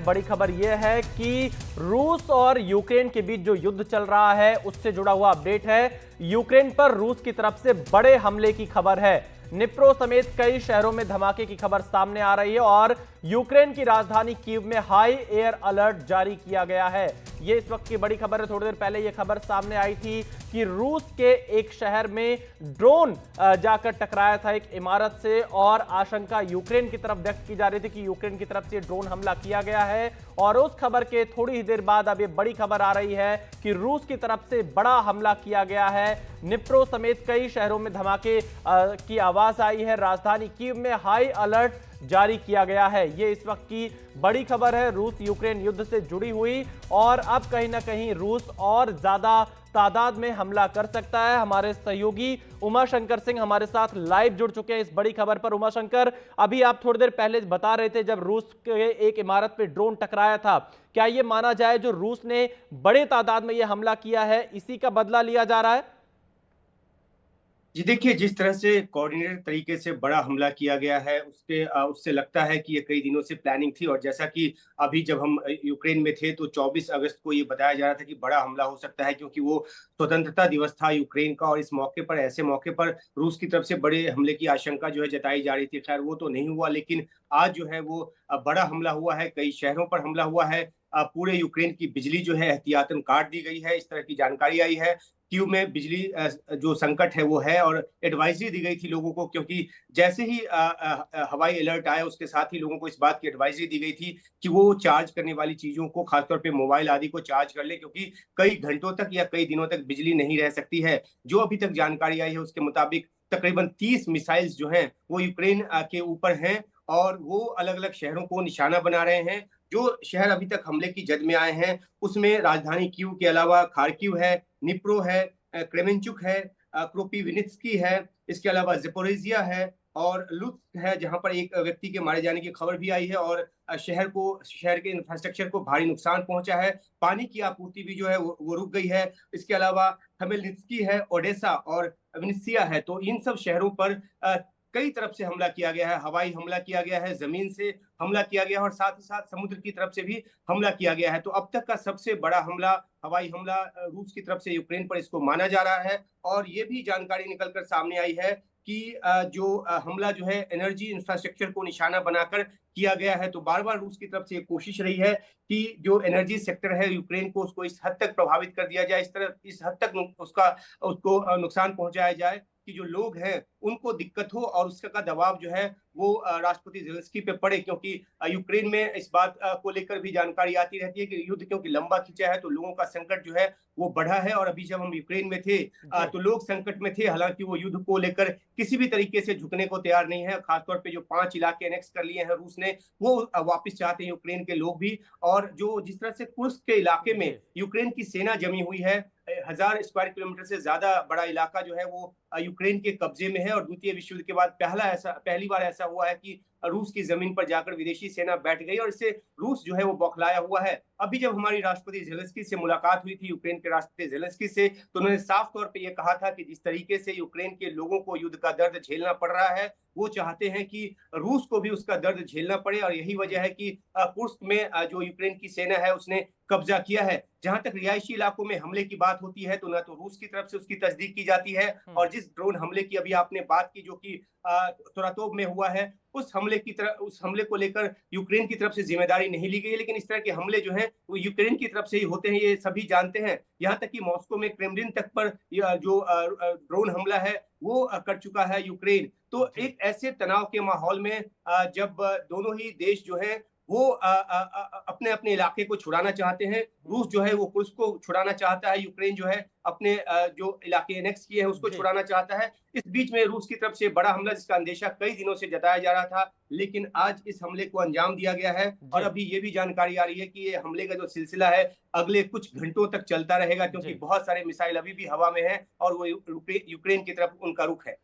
बड़ी खबर यह है कि रूस और यूक्रेन के बीच जो युद्ध चल रहा है उससे जुड़ा हुआ अपडेट है। यूक्रेन पर रूस की तरफ से बड़े हमले की खबर है। निप्रो समेत कई शहरों में धमाके की खबर सामने आ रही है और यूक्रेन की राजधानी कीव में हाई एयर अलर्ट जारी किया गया है। यह इस वक्त की बड़ी खबर है। थोड़ी देर पहले यह खबर सामने आई थी कि रूस के एक शहर में ड्रोन जाकर टकराया था एक इमारत से और आशंका यूक्रेन की तरफ व्यक्त की जा रही थी कि यूक्रेन की तरफ से ड्रोन हमला किया गया है। और उस खबर के थोड़ी ही देर बाद अब यह बड़ी खबर आ रही है कि रूस की तरफ से बड़ा हमला किया गया है। निप्रो समेत कई शहरों में धमाके की आवाज आई है। राजधानी कीव में हाई अलर्ट जारी किया गया है। ये इस वक्त की बड़ी खबर है रूस यूक्रेन युद्ध से जुड़ी हुई। और अब कहीं ना कहीं रूस और ज्यादा तादाद में हमला कर सकता है। हमारे सहयोगी उमाशंकर सिंह हमारे साथ लाइव जुड़ चुके हैं इस बड़ी खबर पर। उमाशंकर, अभी आप थोड़ी देर पहले बता रहे थे जब रूस के एक इमारत पे ड्रोन टकराया था, क्या यह माना जाए जो रूस ने बड़े तादाद में यह हमला किया है इसी का बदला लिया जा रहा है? जी देखिए, जिस तरह से कोऑर्डिनेटेड तरीके से बड़ा हमला किया गया है उससे लगता है कि ये कई दिनों से प्लानिंग थी। और जैसा कि अभी जब हम यूक्रेन में थे तो 24 अगस्त को ये बताया जा रहा था कि बड़ा हमला हो सकता है, क्योंकि वो स्वतंत्रता दिवस था यूक्रेन का और इस मौके पर ऐसे मौके पर रूस की तरफ से बड़े हमले की आशंका जो है जताई जा रही थी। खैर वो तो नहीं हुआ, लेकिन आज जो है वो बड़ा हमला हुआ है, कई शहरों पर हमला हुआ है। पूरे यूक्रेन की बिजली जो है एहतियातन काट दी गई है, इस तरह की जानकारी आई है। कीव में बिजली जो संकट है वो है और एडवाइजरी दी गई थी लोगों को, क्योंकि जैसे ही हवाई अलर्ट आया उसके साथ ही लोगों को इस बात की एडवाइजरी दी गई थी कि वो चार्ज करने वाली चीजों को, खासतौर पे मोबाइल आदि को चार्ज कर ले, क्योंकि कई घंटों तक या कई दिनों तक बिजली नहीं रह सकती है। जो अभी तक जानकारी आई है उसके मुताबिक तकरीबन 30 मिसाइल्स जो हैं वो यूक्रेन के ऊपर हैं और वो अलग अलग शहरों को निशाना बना रहे हैं। जो शहर अभी तक हमले की जद में आए हैं उसमें राजधानी कीव के अलावा खार्किव है, निप्रो है, क्रेमेंचुक है, क्रोपीविनित्स्की है, इसके अलावा ज़पोरिज़िया है और लुत्स्क है, जहां पर एक व्यक्ति के मारे जाने की खबर भी आई है और शहर के इंफ्रास्ट्रक्चर को भारी नुकसान पहुंचा है। पानी की आपूर्ति भी जो है वो रुक गई है। इसके अलावा खमेलनित्स्की है, ओडेसा और विनिसिया है। तो इन सब शहरों पर कई तरफ से हमला किया गया है। हवाई हमला किया गया है, जमीन से हमला किया गया है और साथ ही साथ समुद्र की तरफ से भी हमला किया गया है। तो अब तक का सबसे बड़ा हमला, हवाई हमला रूस की तरफ से यूक्रेन पर इसको माना जा रहा है। और ये भी जानकारी निकलकर सामने आई है कि जो हमला जो है एनर्जी इंफ्रास्ट्रक्चर को निशाना बनाकर किया गया है। तो बार बार रूस की तरफ से ये कोशिश रही है कि जो एनर्जी सेक्टर है यूक्रेन को, उसको इस हद तक प्रभावित कर दिया जाए, इस हद तक उसको नुकसान पहुंचाया जाए कि जो लोग हैं उनको दिक्कत हो और उसका दबाव जो है वो राष्ट्रपति ज़ेलेंस्की पे पड़े। क्योंकि यूक्रेन में इस बात को लेकर भी जानकारी आती रहती है कि युद्ध क्योंकि लंबा खिंचा है तो लोगों का संकट जो है वो बढ़ा है। और अभी जब हम यूक्रेन में थे तो लोग संकट में थे, हालांकि वो युद्ध को लेकर किसी भी तरीके से झुकने को तैयार नहीं है। खासतौर पे जो 5 इलाके एनेक्स कर लिए हैं रूस ने, वो वापस चाहते हैं यूक्रेन के लोग भी। और जो जिस तरह से कुर्स्क के इलाके में यूक्रेन की सेना जमी हुई है, 1000 स्क्वायर किलोमीटर से ज्यादा बड़ा इलाका जो है वो यूक्रेन के कब्जे में है। और द्वितीय विश्व युद्ध के बाद पहली बार ऐसा हुआ है कि रूस की जमीन पर जाकर विदेशी सेना बैठ गई और इससे रूस जो है वो बौखलाया हुआ है। अभी जब हमारी राष्ट्रपति ज़ेलेंस्की से मुलाकात हुई थी, यूक्रेन के राष्ट्रपति ज़ेलेंस्की से, तो उन्होंने साफ तौर पे ये कहा था कि जिस तरीके से यूक्रेन के लोगों को युद्ध का दर्द झेलना पड़ रहा है, वो चाहते हैं कि रूस को भी उसका दर्द झेलना पड़े। और यही वजह है कि कुर्स्क में जो यूक्रेन की सेना है उसने कब्जा किया है। जहां तक रिहायशी इलाकों में हमले की बात होती है तो न तो रूस की तरफ से उसकी तस्दीक की जाती है, और जिस ड्रोन हमले की अभी आपने बात की जो कि तोरातोब में हुआ है, उस हमले को लेकर यूक्रेन की तरफ से जिम्मेदारी नहीं ली गई है। लेकिन इस तरह के हमले जो हैं वो यूक्रेन की तरफ से ही होते हैं, ये सभी जानते हैं। यहाँ तक कि मॉस्को में क्रेमलिन तक पर जो ड्रोन हमला है वो कर चुका है यूक्रेन। तो एक ऐसे तनाव के माहौल में जब दोनों ही देश जो है वो अपने अपने इलाके को छुड़ाना चाहते हैं, रूस जो है वो कुर्स्क को छुड़ाना चाहता है, यूक्रेन जो है अपने जो इलाके एनेक्स किए हैं उसको छुड़ाना चाहता है। इस बीच में रूस की तरफ से बड़ा हमला जिसका अंदेशा कई दिनों से जताया जा रहा था, लेकिन आज इस हमले को अंजाम दिया गया है। और अभी ये भी जानकारी आ रही है कि ये हमले का जो सिलसिला है अगले कुछ घंटों तक चलता रहेगा, क्योंकि बहुत सारे मिसाइल अभी भी हवा में हैं और वो यूक्रेन की तरफ उनका रुख है।